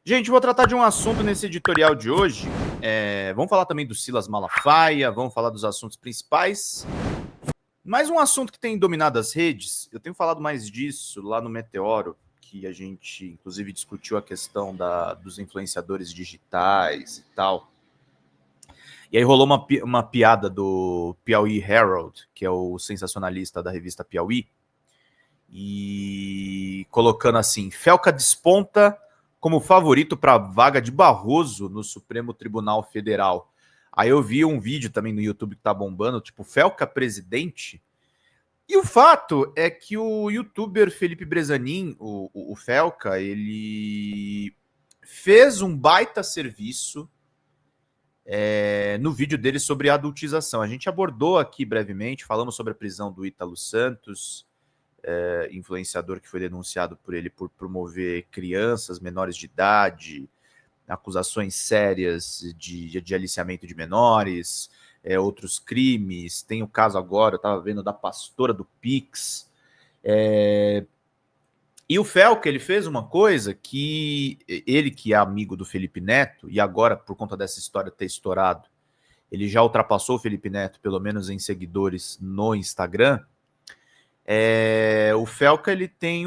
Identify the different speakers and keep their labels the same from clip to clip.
Speaker 1: Gente, vou tratar de um assunto nesse editorial de hoje. Vamos falar também do Silas Malafaia, vamos falar dos assuntos principais. Mais um assunto que tem dominado as redes, eu tenho falado mais disso lá no Meteoro, que a gente, inclusive, discutiu a questão dos influenciadores digitais e tal. E aí rolou uma piada do Piauí Herald, que é o sensacionalista da revista Piauí, e colocando assim, Felca desponta como favorito para a vaga de Barroso no Supremo Tribunal Federal. Aí eu vi um vídeo também no YouTube que tá bombando, tipo, Felca presidente. E o fato é que o youtuber Felipe Bresanin, o Felca, ele fez um baita serviço no vídeo dele sobre adultização. A gente abordou aqui brevemente, falamos sobre a prisão do Ítalo Santos, influenciador que foi denunciado por ele por promover crianças menores de idade, acusações sérias de aliciamento de menores, outros crimes. Tem o caso agora, eu estava vendo, da pastora do Pix. E o Felca, ele fez uma coisa que ele, que é amigo do Felipe Neto, e agora, por conta dessa história ter estourado, ele já ultrapassou o Felipe Neto, pelo menos em seguidores no Instagram. O Felca, ele tem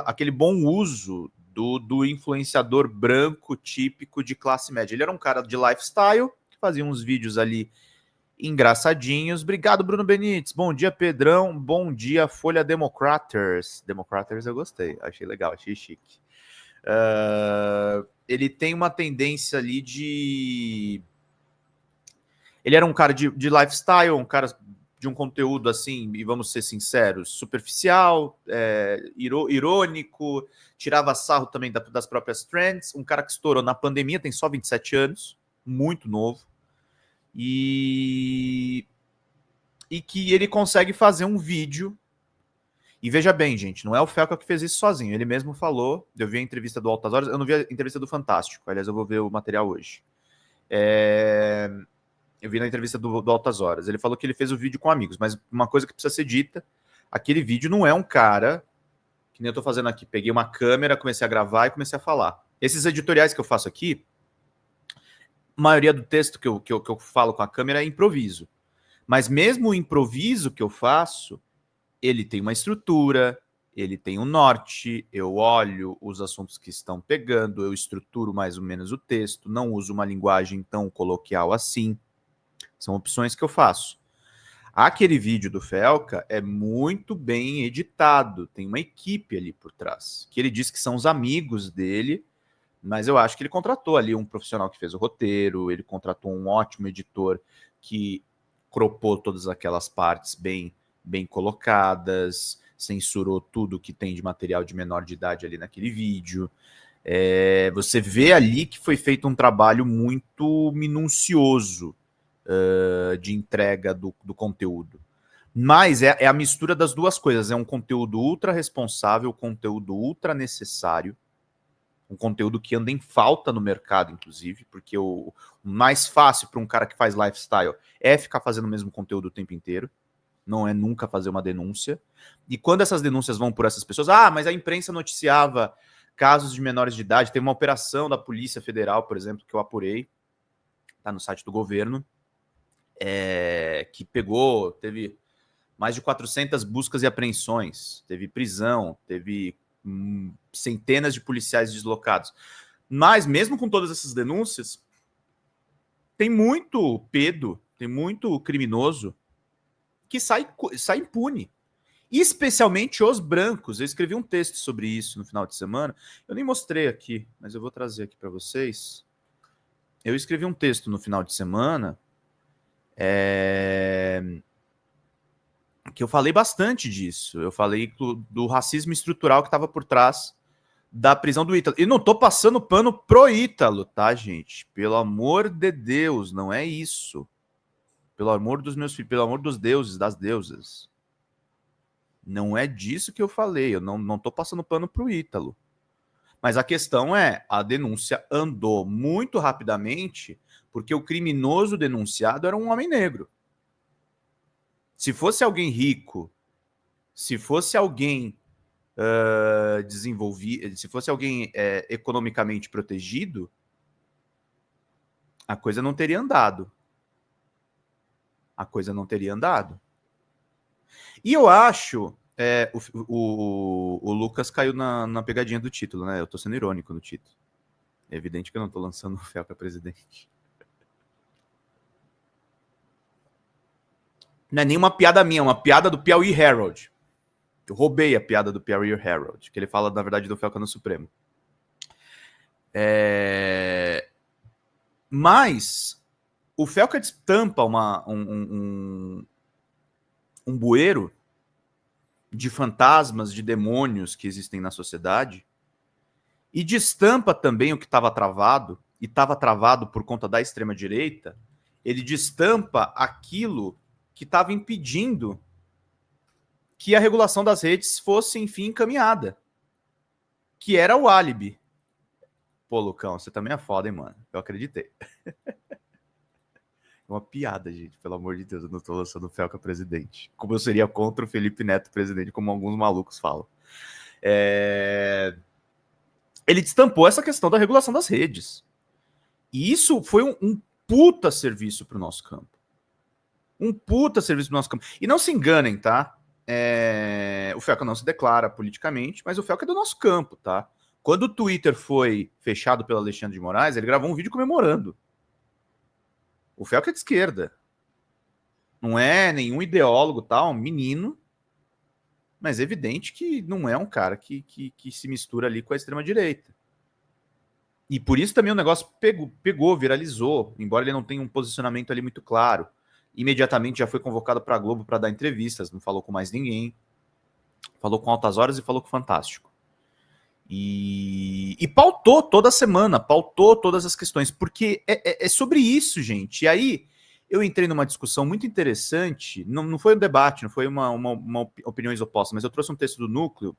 Speaker 1: aquele bom uso do influenciador branco típico de classe média. Ele era um cara de lifestyle, que fazia uns vídeos ali engraçadinhos. Obrigado, Bruno Benites. Bom dia, Pedrão. Bom dia, Folha Democraters. Democraters eu gostei, achei legal, achei chique. Ele tem uma tendência ali de... Ele era um cara de lifestyle, um cara de um conteúdo assim, e vamos ser sinceros, superficial, irônico, tirava sarro também das próprias trends, um cara que estourou na pandemia, tem só 27 anos, muito novo, e que ele consegue fazer um vídeo, e veja bem, gente, não é o Felca que fez isso sozinho, ele mesmo falou, eu vi a entrevista do Altas Horas, eu não vi a entrevista do Fantástico, aliás, eu vou ver o material hoje. Eu vi na entrevista do Altas Horas. Ele falou que ele fez o vídeo com amigos, mas uma coisa que precisa ser dita, aquele vídeo não é um cara, que nem eu tô fazendo aqui, peguei uma câmera, comecei a gravar e comecei a falar. Esses editoriais que eu faço aqui, a maioria do texto que eu falo com a câmera é improviso. Mas mesmo o improviso que eu faço, ele tem uma estrutura, ele tem um norte, eu olho os assuntos que estão pegando, eu estruturo mais ou menos o texto, não uso uma linguagem tão coloquial assim. São opções que eu faço. Aquele vídeo do Felca é muito bem editado, tem uma equipe ali por trás, que ele diz que são os amigos dele, mas eu acho que ele contratou ali um profissional que fez o roteiro, ele contratou um ótimo editor que cropou todas aquelas partes bem colocadas, censurou tudo que tem de material de menor de idade ali naquele vídeo. Você vê ali que foi feito um trabalho muito minucioso de entrega do conteúdo. Mas é a mistura das duas coisas. É um conteúdo ultra responsável, conteúdo ultra necessário, um conteúdo que anda em falta no mercado, inclusive, porque o mais fácil para um cara que faz lifestyle é ficar fazendo o mesmo conteúdo o tempo inteiro, não é nunca fazer uma denúncia. E quando essas denúncias vão por essas pessoas, mas a imprensa noticiava casos de menores de idade, teve uma operação da Polícia Federal, por exemplo, que eu apurei, tá no site do governo, que teve mais de 400 buscas e apreensões, teve prisão, teve centenas de policiais deslocados. Mas mesmo com todas essas denúncias, tem muito pedo, tem muito criminoso que sai impune. Especialmente os brancos. Eu escrevi um texto sobre isso no final de semana. Eu nem mostrei aqui, mas eu vou trazer aqui para vocês. Eu escrevi um texto no final de semana que eu falei bastante disso. Eu falei do racismo estrutural que estava por trás da prisão do Ítalo. E não tô passando pano pro Ítalo, tá, gente? Pelo amor de Deus, não é isso. Pelo amor dos meus filhos, pelo amor dos deuses, das deusas. Não é disso que eu falei. Eu não tô passando pano pro Ítalo. Mas a questão é, a denúncia andou muito rapidamente porque o criminoso denunciado era um homem negro. Se fosse alguém rico, se fosse alguém desenvolvido, se fosse alguém economicamente protegido, a coisa não teria andado. A coisa não teria andado. E eu acho... o Lucas caiu na pegadinha do título, né? Eu tô sendo irônico no título. É evidente que eu não tô lançando o Felca presidente. Não é nenhuma piada minha, é uma piada do Piauí Herald. Eu roubei a piada do Piauí Herald, que ele fala, na verdade, do Felca no Supremo. Mas o Felca destampa um bueiro de fantasmas, de demônios que existem na sociedade, e destampa também o que estava travado, e estava travado por conta da extrema-direita. Ele destampa aquilo que estava impedindo que a regulação das redes fosse, enfim, encaminhada, que era o álibi. Pô, Lucão, você também é foda, hein, mano? Eu acreditei. É uma piada, gente, pelo amor de Deus, eu não tô lançando o Felca presidente. Como eu seria contra o Felipe Neto presidente, como alguns malucos falam. Ele destampou essa questão da regulação das redes. E isso foi um puta serviço pro nosso campo. Um puta serviço pro nosso campo. E não se enganem, tá? O Felca não se declara politicamente, mas o Felca é do nosso campo, tá? Quando o Twitter foi fechado pelo Alexandre de Moraes, ele gravou um vídeo comemorando. O Felca é de esquerda. Não é nenhum ideólogo, tal, um menino, mas é evidente que não é um cara que se mistura ali com a extrema-direita. E por isso também o negócio pegou, viralizou, embora ele não tenha um posicionamento ali muito claro. Imediatamente já foi convocado para a Globo para dar entrevistas, não falou com mais ninguém. Falou com Altas Horas e falou com Fantástico. E pautou toda semana, pautou todas as questões, porque é sobre isso, gente. E aí eu entrei numa discussão muito interessante, não foi um debate, não foi uma opiniões opostas, mas eu trouxe um texto do Núcleo,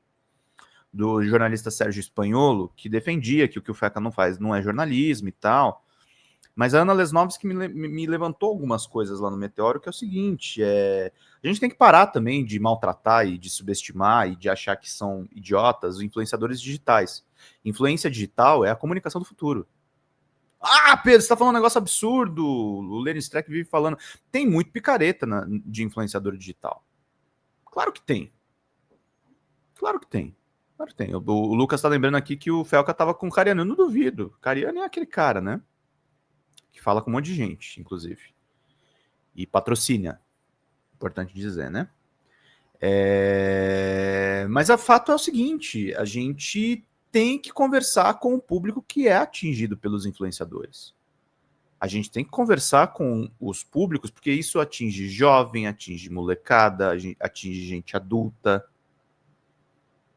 Speaker 1: do jornalista Sérgio Spanholo, que defendia que o Felca não faz não é jornalismo e tal. Mas a Ana Lesnovski me levantou algumas coisas lá no Meteoro, que é o seguinte, a gente tem que parar também de maltratar e de subestimar e de achar que são idiotas os influenciadores digitais. Influência digital é a comunicação do futuro. Ah, Pedro, você tá falando um negócio absurdo. O Lenny Streck vive falando. Tem muito picareta de influenciador digital. Claro que tem. Claro que tem. Claro que tem. O Lucas tá lembrando aqui que o Felca tava com o Cariano. Eu não duvido. Cariano é aquele cara, né? Que fala com um monte de gente, inclusive. E patrocina. Importante dizer, né? Mas o fato é o seguinte, a gente tem que conversar com o público que é atingido pelos influenciadores. A gente tem que conversar com os públicos, porque isso atinge jovem, atinge molecada, atinge gente adulta,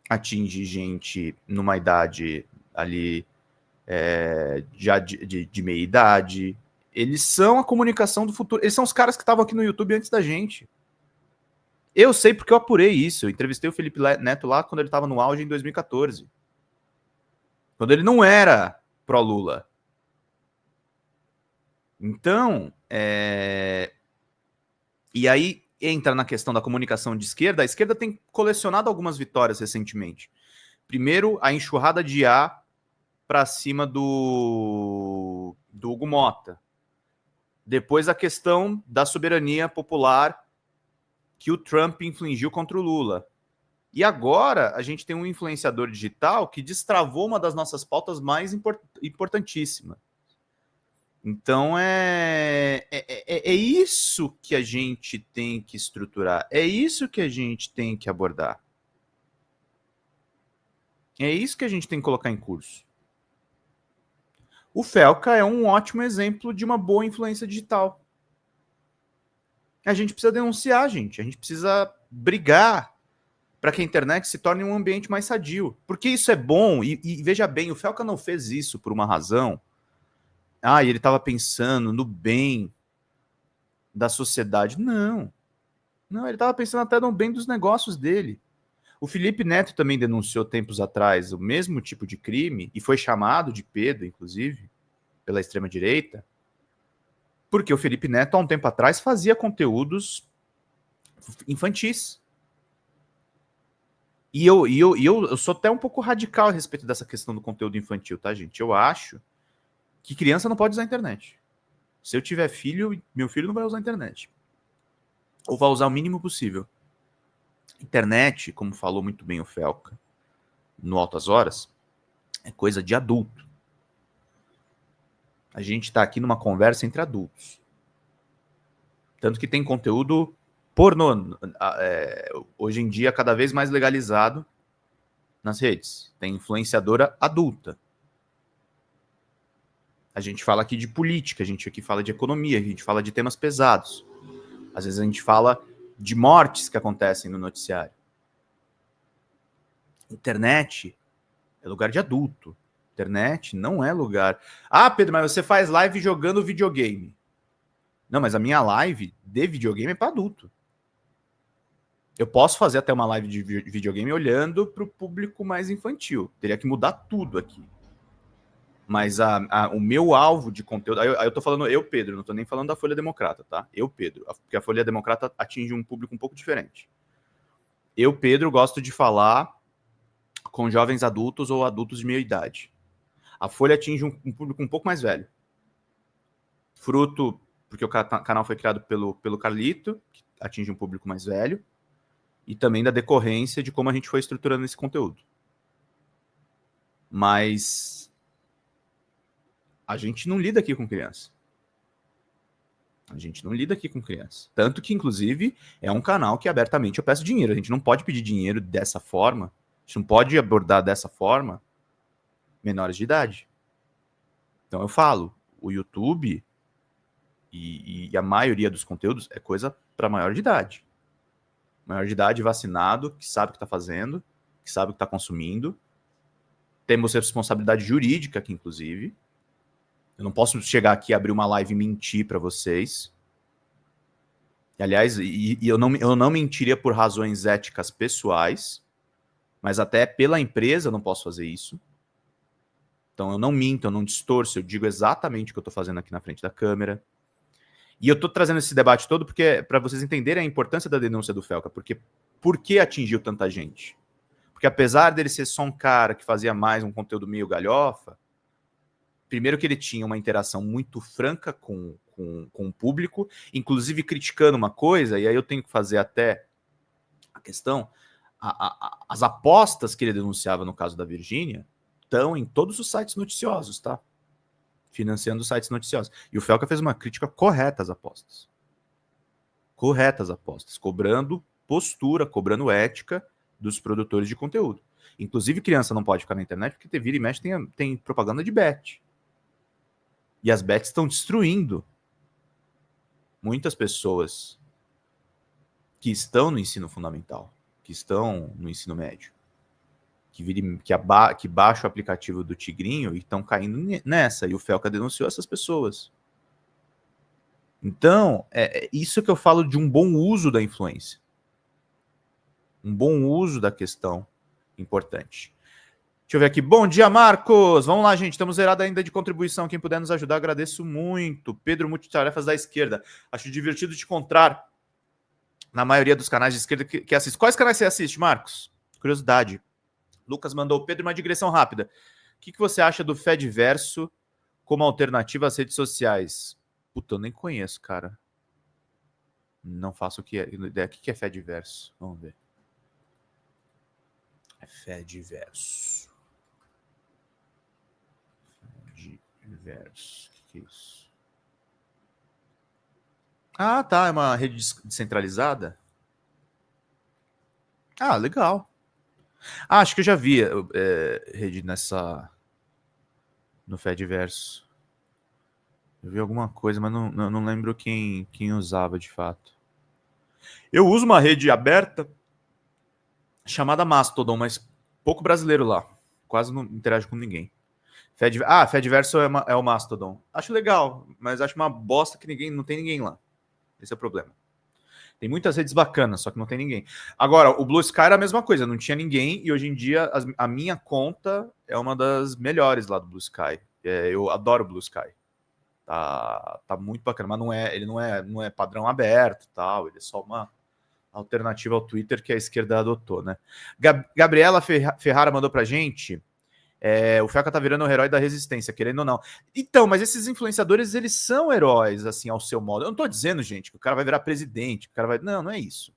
Speaker 1: atinge gente numa idade ali já de meia idade. Eles são a comunicação do futuro. Eles são os caras que estavam aqui no YouTube antes da gente. Eu sei porque eu apurei isso. Eu entrevistei o Felipe Neto lá quando ele estava no auge em 2014. Quando ele não era pró-Lula. Então, e aí entra na questão da comunicação de esquerda. A esquerda tem colecionado algumas vitórias recentemente. Primeiro, a enxurrada de A para cima do Hugo Mota. Depois, a questão da soberania popular que o Trump infligiu contra o Lula. E agora a gente tem um influenciador digital que destravou uma das nossas pautas mais importantíssimas. Então é isso que a gente tem que estruturar, é isso que a gente tem que abordar. É isso que a gente tem que colocar em curso. O Felca é um ótimo exemplo de uma boa influência digital. A gente precisa denunciar, gente. A gente precisa brigar para que a internet se torne um ambiente mais sadio. Porque isso é bom, e veja bem, o Felca não fez isso por uma razão. Ele estava pensando no bem da sociedade. Não, ele estava pensando até no bem dos negócios dele. O Felipe Neto também denunciou tempos atrás o mesmo tipo de crime, e foi chamado de Pedro, inclusive, pela extrema-direita, porque o Felipe Neto, há um tempo atrás, fazia conteúdos infantis. eu sou até um pouco radical a respeito dessa questão do conteúdo infantil, tá, gente? Eu acho que criança não pode usar a internet. Se eu tiver filho, meu filho não vai usar a internet. Ou vai usar o mínimo possível. Internet, como falou muito bem o Felca no Altas Horas, é coisa de adulto. A gente está aqui numa conversa entre adultos. Tanto que tem conteúdo pornô, hoje em dia, cada vez mais legalizado nas redes. Tem influenciadora adulta. A gente fala aqui de política, a gente aqui fala de economia, a gente fala de temas pesados. Às vezes a gente fala de mortes que acontecem no noticiário. Internet é lugar de adulto. Internet não é lugar... Ah, Pedro, mas você faz live jogando videogame. Não, mas a minha live de videogame é para adulto. Eu posso fazer até uma live de videogame olhando para o público mais infantil. Teria que mudar tudo aqui. Mas o meu alvo de conteúdo... Aí eu tô falando eu, Pedro, não tô nem falando da Folha Democrata, tá? Eu, Pedro. Porque a Folha Democrata atinge um público um pouco diferente. Eu, Pedro, gosto de falar com jovens adultos ou adultos de meia idade. A Folha atinge um público um pouco mais velho. Fruto... Porque o canal foi criado pelo Carlito, que atinge um público mais velho. E também da decorrência de como a gente foi estruturando esse conteúdo. Mas... a gente não lida aqui com criança. A gente não lida aqui com criança. Tanto que, inclusive, é um canal que abertamente eu peço dinheiro. A gente não pode pedir dinheiro dessa forma. A gente não pode abordar dessa forma menores de idade. Então eu falo, o YouTube e a maioria dos conteúdos é coisa para maior de idade. Maior de idade, vacinado, que sabe o que está fazendo, que sabe o que está consumindo. Temos responsabilidade jurídica aqui, inclusive. Eu não posso chegar aqui, abrir uma live e mentir para vocês. Aliás, eu não mentiria por razões éticas pessoais, mas até pela empresa eu não posso fazer isso. Então eu não minto, eu não distorço, eu digo exatamente o que eu estou fazendo aqui na frente da câmera. E eu estou trazendo esse debate todo porque para vocês entenderem a importância da denúncia do Felca. Porque por que atingiu tanta gente? Porque apesar dele ser só um cara que fazia mais um conteúdo meio galhofa, primeiro que ele tinha uma interação muito franca com o público, inclusive criticando uma coisa, e aí eu tenho que fazer até a questão, as apostas que ele denunciava no caso da Virgínia estão em todos os sites noticiosos, tá? Financiando os sites noticiosos. E o Felca fez uma crítica correta às apostas. Corretas apostas, cobrando postura, cobrando ética dos produtores de conteúdo. Inclusive, criança não pode ficar na internet porque vira e mexe tem propaganda de bet. E as bets estão destruindo muitas pessoas que estão no ensino fundamental, que estão no ensino médio, que baixam o aplicativo do Tigrinho e estão caindo nessa. E o Felca denunciou essas pessoas. Então, é isso que eu falo de um bom uso da influência. Um bom uso da questão importante. Deixa eu ver aqui. Bom dia, Marcos! Vamos lá, gente. Estamos zerados ainda de contribuição. Quem puder nos ajudar, agradeço muito. Pedro Multitarefas da Esquerda. Acho divertido te encontrar na maioria dos canais de esquerda que assiste. Quais canais você assiste, Marcos? Curiosidade. Lucas mandou, Pedro, uma digressão rápida. O que você acha do Fediverso como alternativa às redes sociais? Puta, eu nem conheço, cara. Não faço ideia. O que é Fediverso? Vamos ver. É Fediverso. Fediverso. O que é isso? Ah, tá. É uma rede descentralizada? Ah, legal. Ah, acho que eu já vi rede no Fediverso. Eu vi alguma coisa, mas não lembro quem usava de fato. Eu uso uma rede aberta chamada Mastodon, mas pouco brasileiro lá. Quase não interajo com ninguém. Fediverso é o Mastodon. Acho legal, mas acho uma bosta que não tem ninguém lá. Esse é o problema. Tem muitas redes bacanas, só que não tem ninguém. Agora, o Blue Sky era a mesma coisa, não tinha ninguém, e hoje em dia a minha conta é uma das melhores lá do Blue Sky. Eu adoro o Blue Sky. Tá muito bacana, mas ele não é padrão aberto, tal, ele é só uma alternativa ao Twitter que a esquerda adotou, né? Gabriela Ferrara mandou pra gente... o Felca tá virando o herói da resistência, querendo ou não. Então, mas esses influenciadores, eles são heróis, assim, ao seu modo. Eu não tô dizendo, gente, que o cara vai virar presidente, que o cara vai... Não, não é isso.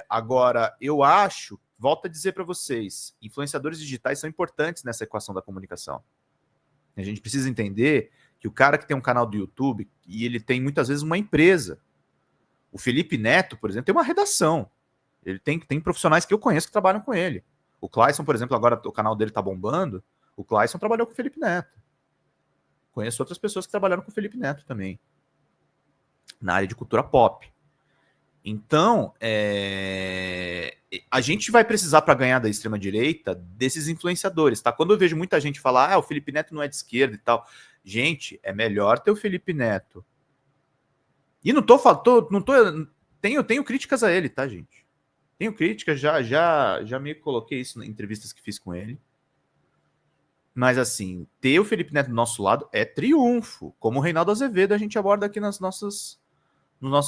Speaker 1: Agora, eu acho, volto a dizer para vocês, influenciadores digitais são importantes nessa equação da comunicação. A gente precisa entender que o cara que tem um canal do YouTube, e ele tem muitas vezes uma empresa. O Felipe Neto, por exemplo, tem uma redação. Ele tem profissionais que eu conheço que trabalham com ele. O Clayson, por exemplo, agora o canal dele tá bombando. O Clayson trabalhou com o Felipe Neto. Conheço outras pessoas que trabalharam com o Felipe Neto também. Na área de cultura pop. Então, a gente vai precisar, para ganhar da extrema-direita, desses influenciadores, tá? Quando eu vejo muita gente falar, o Felipe Neto não é de esquerda e tal. Gente, é melhor ter o Felipe Neto. E não tô falando, tenho críticas a ele, tá, gente? Tenho críticas, já me coloquei isso em entrevistas que fiz com ele. Mas, assim, ter o Felipe Neto do nosso lado é triunfo. Como o Reinaldo Azevedo, a gente aborda aqui nos nossos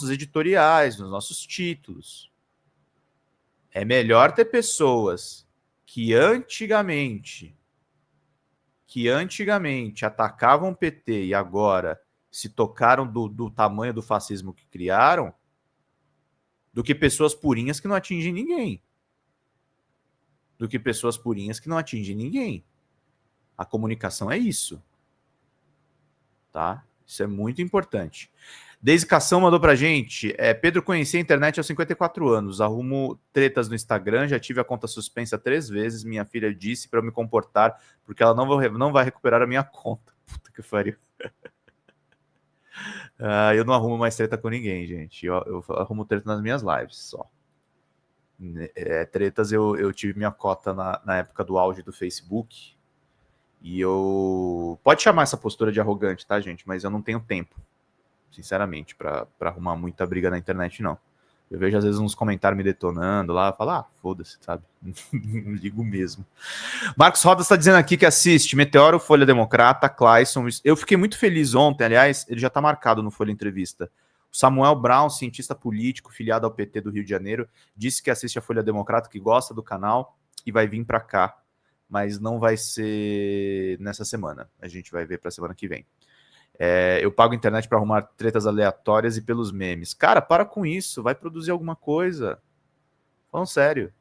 Speaker 1: editoriais, nos nossos títulos. É melhor ter pessoas que antigamente atacavam o PT e agora se tocaram do tamanho do fascismo que criaram, do que pessoas purinhas que não atingem ninguém. A comunicação é isso. Tá? Isso é muito importante. Deise Cação mandou pra gente. Pedro, conheci a internet aos 54 anos. Arrumo tretas no Instagram. Já tive a conta suspensa 3 vezes. Minha filha disse para eu me comportar, porque ela não vai recuperar a minha conta. Puta que pariu. Eu não arrumo mais treta com ninguém, gente. Eu arrumo treta nas minhas lives só. Tretas, eu tive minha cota na época do auge do Facebook. E eu... Pode chamar essa postura de arrogante, tá, gente? Mas eu não tenho tempo, sinceramente, para arrumar muita briga na internet, não. Eu vejo, às vezes, uns comentários me detonando lá, falo, foda-se, sabe? Não ligo mesmo. Marcos Rodas está dizendo aqui que assiste Meteoro, Folha Democrata, Clayson. Eu fiquei muito feliz ontem, aliás, ele já está marcado no Folha Entrevista. O Samuel Brown, cientista político, filiado ao PT do Rio de Janeiro, disse que assiste a Folha Democrata, que gosta do canal e vai vir para cá. Mas não vai ser nessa semana. A gente vai ver para a semana que vem. Eu pago internet para arrumar tretas aleatórias e pelos memes. Cara, para com isso. Vai produzir alguma coisa. Falando sério.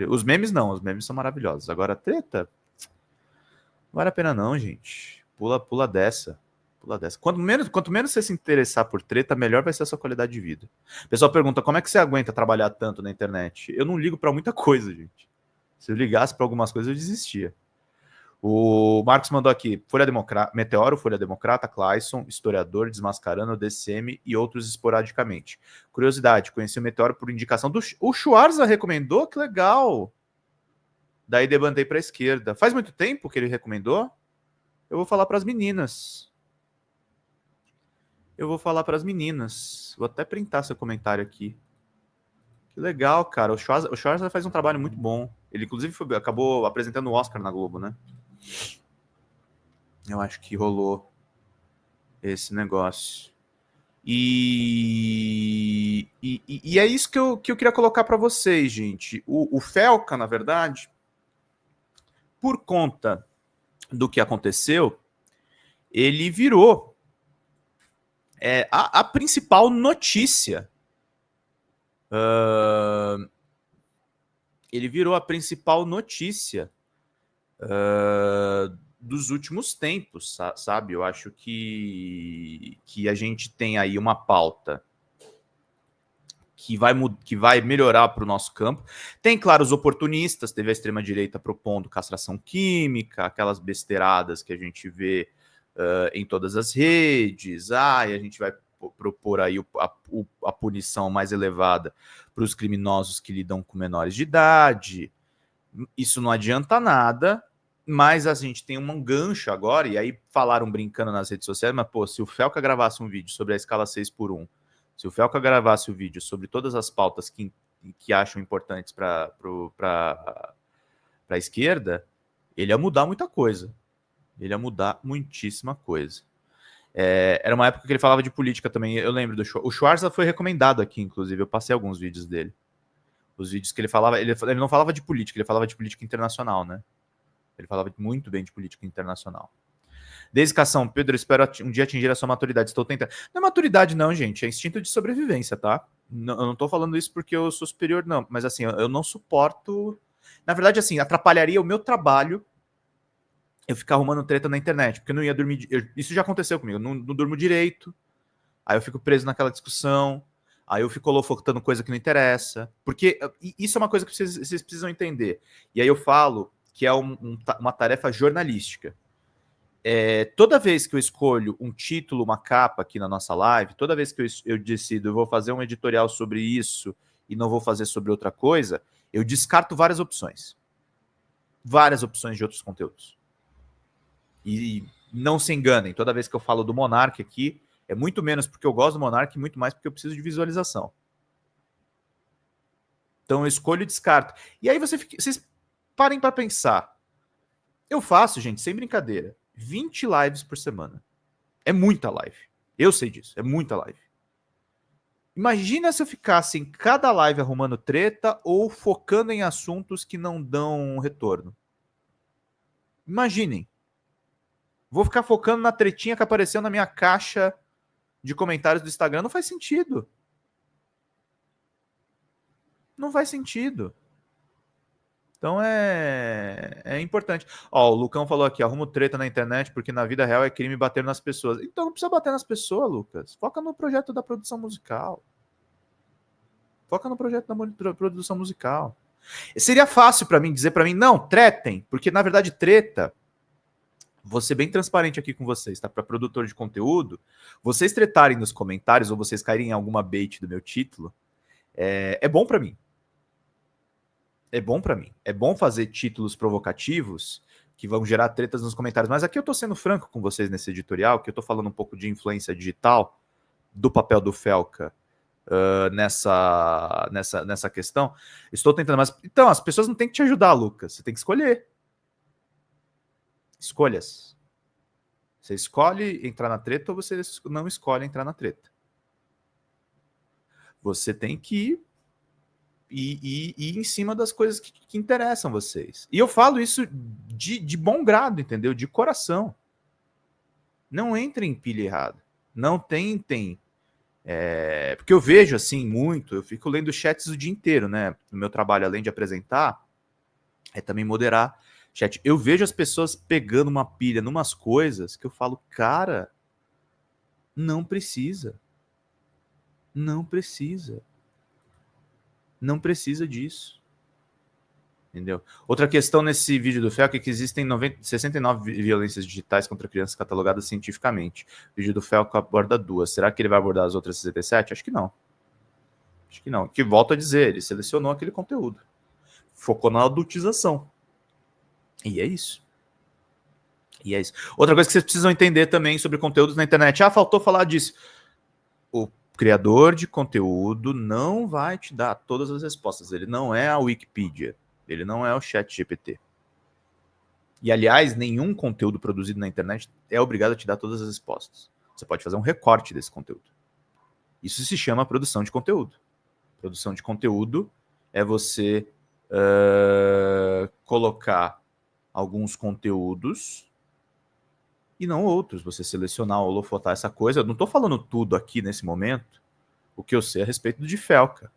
Speaker 1: Os memes não. Os memes são maravilhosos. Agora, treta... Não vale a pena não, gente. Pula dessa. Quanto menos você se interessar por treta, melhor vai ser a sua qualidade de vida. O pessoal pergunta, como é que você aguenta trabalhar tanto na internet? Eu não ligo para muita coisa, gente. Se eu ligasse para algumas coisas, eu desistia. O Marcos mandou aqui, Meteoro, Folha Democrata, Clayson, historiador, desmascarando, DCM e outros esporadicamente. Curiosidade, conheci o Meteoro por indicação do... O Schwarza recomendou? Que legal! Daí debandei para a esquerda. Faz muito tempo que ele recomendou? Eu vou falar para as meninas. Vou até printar seu comentário aqui. Que legal, cara. O Schwarza faz um trabalho muito bom. Ele, inclusive, acabou apresentando o Oscar na Globo, né? Eu acho que rolou esse negócio. E é isso que eu queria colocar para vocês, gente. O Felca, na verdade, por conta do que aconteceu, ele virou a principal notícia. Ele virou a principal notícia dos últimos tempos, sabe? Eu acho que a gente tem aí uma pauta que vai melhorar para o nosso campo. Tem, claro, os oportunistas, teve a extrema-direita propondo castração química, aquelas besteiradas que a gente vê em todas as redes, e a gente vai propor aí a punição mais elevada para os criminosos que lidam com menores de idade. Isso não adianta nada, mas a gente tem um gancho agora, e aí falaram brincando nas redes sociais, mas, pô, se o Felca gravasse um vídeo sobre a escala 6x1, se o Felca gravasse o vídeo sobre todas as pautas que acham importantes para a esquerda, ele ia mudar muita coisa. Ele ia mudar muitíssima coisa. Era uma época que ele falava de política também. Eu lembro do Schwarza. O Schwarza foi recomendado aqui, inclusive. Eu passei alguns vídeos dele. Os vídeos que ele falava... Ele não falava de política, ele falava de política internacional, né? Ele falava muito bem de política internacional. Dedicação, Pedro, espero um dia atingir a sua maturidade. Estou tentando. Não é maturidade, não, gente. É instinto de sobrevivência, tá? Não, eu não tô falando isso porque eu sou superior, não. Mas assim, eu não suporto. Na verdade, assim, atrapalharia o meu trabalho eu ficar arrumando treta na internet, porque eu não ia dormir. Isso já aconteceu comigo. Eu não durmo direito. Aí eu fico preso naquela discussão. Aí eu fico holofoctando coisa que não interessa. Porque isso é uma coisa que vocês precisam entender. E aí eu falo que é uma tarefa jornalística. Toda vez que eu escolho um título, uma capa aqui na nossa live, toda vez que eu decido, eu vou fazer um editorial sobre isso e não vou fazer sobre outra coisa, eu descarto várias opções. Várias opções de outros conteúdos. E não se enganem, toda vez que eu falo do Monark aqui, é muito menos porque eu gosto do Monark e muito mais porque eu preciso de visualização. Então eu escolho e descarto. E aí vocês parem para pensar. Eu faço, gente, sem brincadeira, 20 lives por semana. É muita live. Eu sei disso, é muita live. Imagina se eu ficasse em cada live arrumando treta ou focando em assuntos que não dão retorno. Imaginem. Vou ficar focando na tretinha que apareceu na minha caixa de comentários do Instagram. Não faz sentido. Não faz sentido. Então é importante. Ó, o Lucão falou aqui, arrumo treta na internet porque na vida real é crime bater nas pessoas. Então não precisa bater nas pessoas, Lucas. Foca no projeto da produção musical. Foca no projeto da produção musical. Seria fácil para mim dizer para mim, não, tretem, porque na verdade treta, vou ser bem transparente aqui com vocês, tá? Para produtor de conteúdo, vocês tretarem nos comentários ou vocês caírem em alguma bait do meu título, é bom para mim. É bom para mim. É bom fazer títulos provocativos que vão gerar tretas nos comentários. Mas aqui eu tô sendo franco com vocês nesse editorial, que eu tô falando um pouco de influência digital, do papel do Felca nessa questão. Estou tentando, mas então as pessoas não têm que te ajudar, Lucas. Você tem que escolher. Escolhas. Você escolhe entrar na treta ou você não escolhe entrar na treta. Você tem que ir em cima das coisas que interessam vocês. E eu falo isso de bom grado, entendeu? De coração. Não entrem em pilha errada. Não tentem. Porque eu vejo assim muito, eu fico lendo chats o dia inteiro, né? No meu trabalho, além de apresentar, é também moderar chat. Eu vejo as pessoas pegando uma pilha numas coisas que eu falo, cara, não precisa. Não precisa. Não precisa disso. Entendeu? Outra questão nesse vídeo do Felca é que existem 69 violências digitais contra crianças catalogadas cientificamente. O vídeo do Felca aborda 2. Será que ele vai abordar as outras 67? Acho que não. Acho que não. Que volto a dizer, ele selecionou aquele conteúdo. Focou na adultização. E é isso. E é isso. Outra coisa que vocês precisam entender também sobre conteúdos na internet. Ah, faltou falar disso. O criador de conteúdo não vai te dar todas as respostas. Ele não é a Wikipedia. Ele não é o ChatGPT. E, aliás, nenhum conteúdo produzido na internet é obrigado a te dar todas as respostas. Você pode fazer um recorte desse conteúdo. Isso se chama produção de conteúdo. Produção de conteúdo é você colocar alguns conteúdos e não outros. Você selecionar ou holofotar essa coisa. Eu não estou falando tudo aqui nesse momento. O que eu sei a respeito de Felca.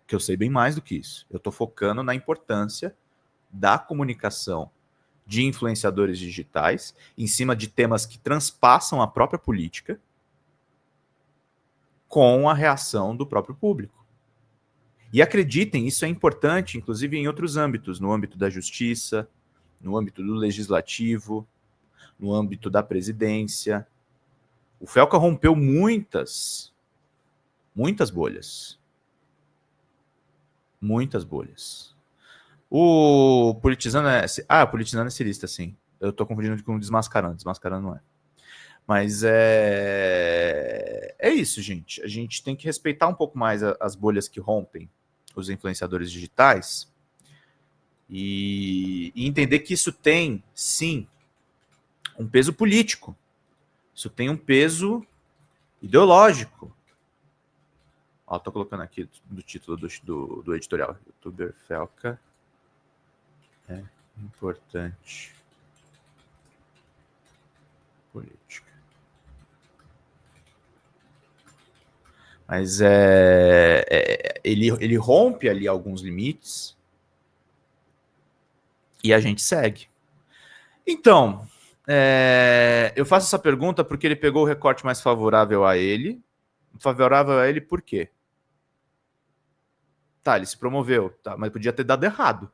Speaker 1: Que eu sei bem mais do que isso. Eu estou focando na importância da comunicação de influenciadores digitais em cima de temas que transpassam a própria política com a reação do próprio público. E acreditem, isso é importante, inclusive em outros âmbitos, no âmbito da justiça, no âmbito do legislativo, no âmbito da presidência. O Felca rompeu muitas bolhas. Muitas bolhas. O politizando o politizando é cirista, sim. Eu tô confundindo com desmascarando. Desmascarando não é. Mas é isso, gente. A gente tem que respeitar um pouco mais as bolhas que rompem os influenciadores digitais e entender que isso tem, sim, um peso político. Isso tem um peso ideológico. Ó, tô colocando aqui do título do editorial. Youtuber Felca é importante. Política. Mas ele rompe ali alguns limites e a gente segue. Então, eu faço essa pergunta porque ele pegou o recorte mais favorável a ele. Favorável a ele por quê? Tá, ele se promoveu, tá, mas podia ter dado errado.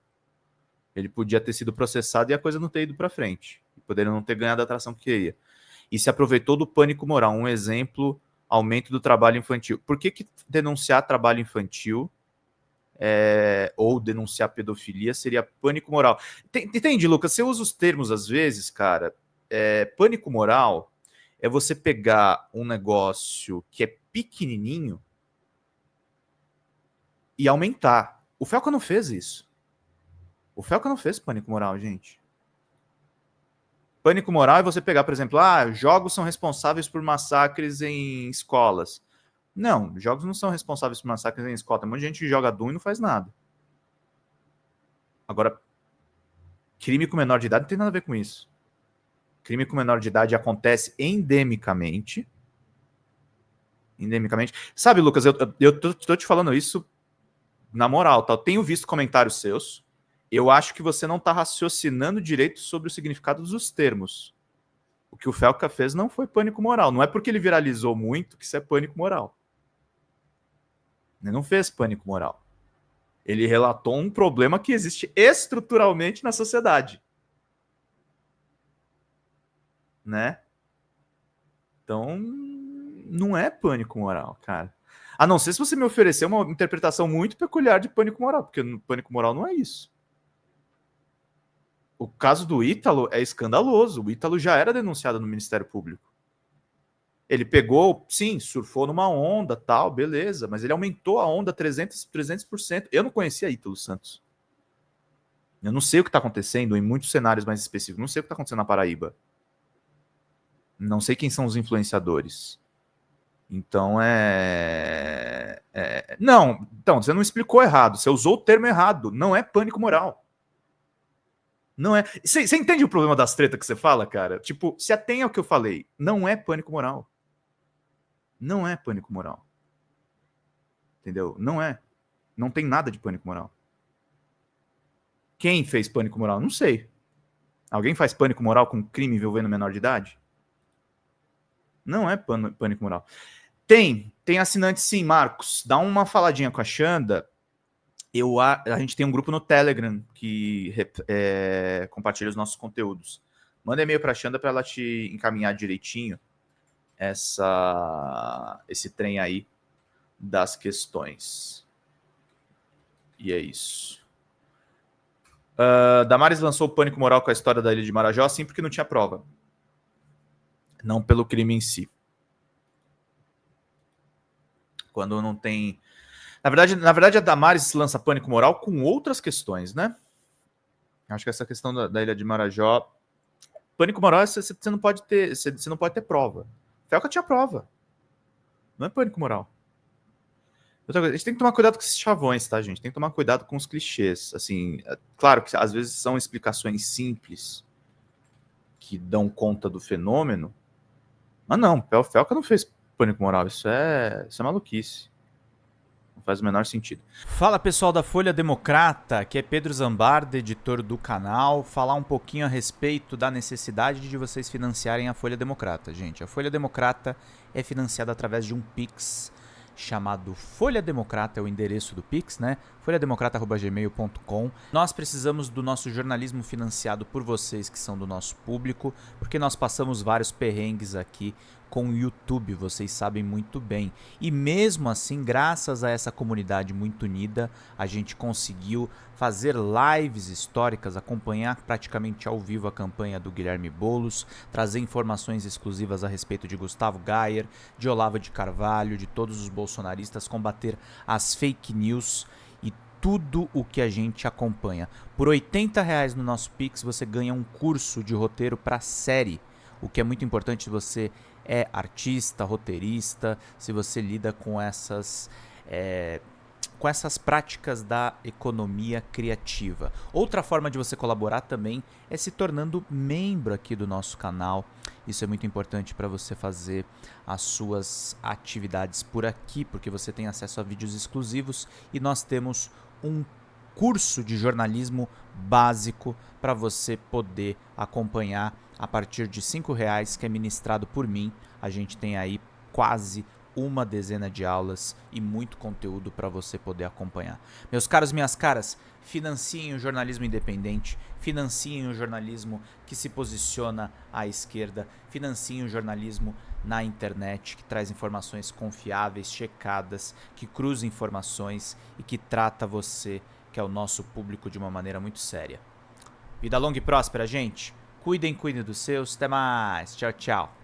Speaker 1: Ele podia ter sido processado e a coisa não ter ido para frente. Poderia não ter ganhado a atração que queria. E se aproveitou do pânico moral. Um exemplo, aumento do trabalho infantil. Por que denunciar trabalho infantil ou denunciar pedofilia seria pânico moral? Entende, Lucas? Você usa os termos às vezes, cara. Pânico moral é você pegar um negócio que é pequenininho e aumentar. O Felca não fez isso. O Felca não fez pânico moral, gente. Pânico moral é você pegar, por exemplo, jogos são responsáveis por massacres em escolas. Não, jogos não são responsáveis por massacres em escola. Tem um monte de gente que joga Doom e não faz nada. Agora, crime com menor de idade não tem nada a ver com isso. Crime com menor de idade acontece endemicamente. Endemicamente. Sabe, Lucas, eu tô te falando isso na moral, tá? Eu tenho visto comentários seus. Eu acho que você não está raciocinando direito sobre o significado dos termos. O que o Felca fez não foi pânico moral. Não é porque ele viralizou muito que isso é pânico moral. Ele não fez pânico moral. Ele relatou um problema que existe estruturalmente na sociedade. Né? Então, não é pânico moral, cara. A não ser se você me oferecer uma interpretação muito peculiar de pânico moral, porque pânico moral não é isso. O caso do Ítalo é escandaloso. O Ítalo já era denunciado no Ministério Público. Ele pegou, sim, surfou numa onda, tal, beleza, mas ele aumentou a onda 300%. Eu não conhecia Ítalo Santos. Eu não sei o que está acontecendo em muitos cenários mais específicos. Não sei o que está acontecendo na Paraíba. Não sei quem são os influenciadores. Então Não, então, você não explicou errado. Você usou o termo errado. Não é pânico moral. Não é. Você entende o problema das tretas que você fala, cara? Tipo, se atenha ao que eu falei. Não é pânico moral. Não é pânico moral. Entendeu? Não é. Não tem nada de pânico moral. Quem fez pânico moral? Não sei. Alguém faz pânico moral com crime envolvendo menor de idade? Não é pânico moral. Tem assinante sim, Marcos. Dá uma faladinha com a Xanda. A gente tem um grupo no Telegram que compartilha os nossos conteúdos. Manda e-mail para a Xanda para ela te encaminhar direitinho esse trem aí das questões. E é isso. Damares lançou o pânico moral com a história da Ilha de Marajó, sim, porque não tinha prova. Não pelo crime em si. Quando não tem... Na verdade, a Damares lança pânico moral com outras questões, né? Acho que essa questão da Ilha de Marajó... Pânico moral, você não pode ter, você não pode ter prova. Felca tinha prova. Não é pânico moral. Outra coisa, a gente tem que tomar cuidado com esses chavões, tá, gente? Tem que tomar cuidado com os clichês. Assim, claro que às vezes são explicações simples que dão conta do fenômeno. Mas não, Felca não fez pânico moral. Isso é maluquice. Não faz o menor sentido. Fala, pessoal da Folha Democrata, que é Pedro Zambarda, editor do canal. Falar um pouquinho a respeito da necessidade de vocês financiarem a Folha Democrata, gente. A Folha Democrata é financiada através de um Pix chamado Folha Democrata, é o endereço do Pix, né? folhademocrata@gmail.com. Nós precisamos do nosso jornalismo financiado por vocês que são do nosso público, porque nós passamos vários perrengues aqui com o YouTube, vocês sabem muito bem. E mesmo assim, graças a essa comunidade muito unida, a gente conseguiu fazer lives históricas, acompanhar praticamente ao vivo a campanha do Guilherme Boulos, trazer informações exclusivas a respeito de Gustavo Gayer, de Olavo de Carvalho, de todos os bolsonaristas, combater as fake news e tudo o que a gente acompanha. Por R$80 no nosso Pix você ganha um curso de roteiro para série.
Speaker 2: O que é muito importante se você é artista, roteirista, se você lida com essas práticas da economia criativa. Outra forma de você colaborar também é se tornando membro aqui do nosso canal. Isso é muito importante para você fazer as suas atividades por aqui, porque você tem acesso a vídeos exclusivos e nós temos um curso de jornalismo básico para você poder acompanhar a partir de R$5, que é ministrado por mim. A gente tem aí quase uma dezena de aulas e muito conteúdo para você poder acompanhar. Meus caros, minhas caras, financiem o jornalismo independente, financiem o jornalismo que se posiciona à esquerda, financiem o jornalismo na internet, que traz informações confiáveis, checadas, que cruza informações e que trata você, que é o nosso público, de uma maneira muito séria. Vida longa e próspera, gente. Cuidem dos seus. Até mais. Tchau, tchau.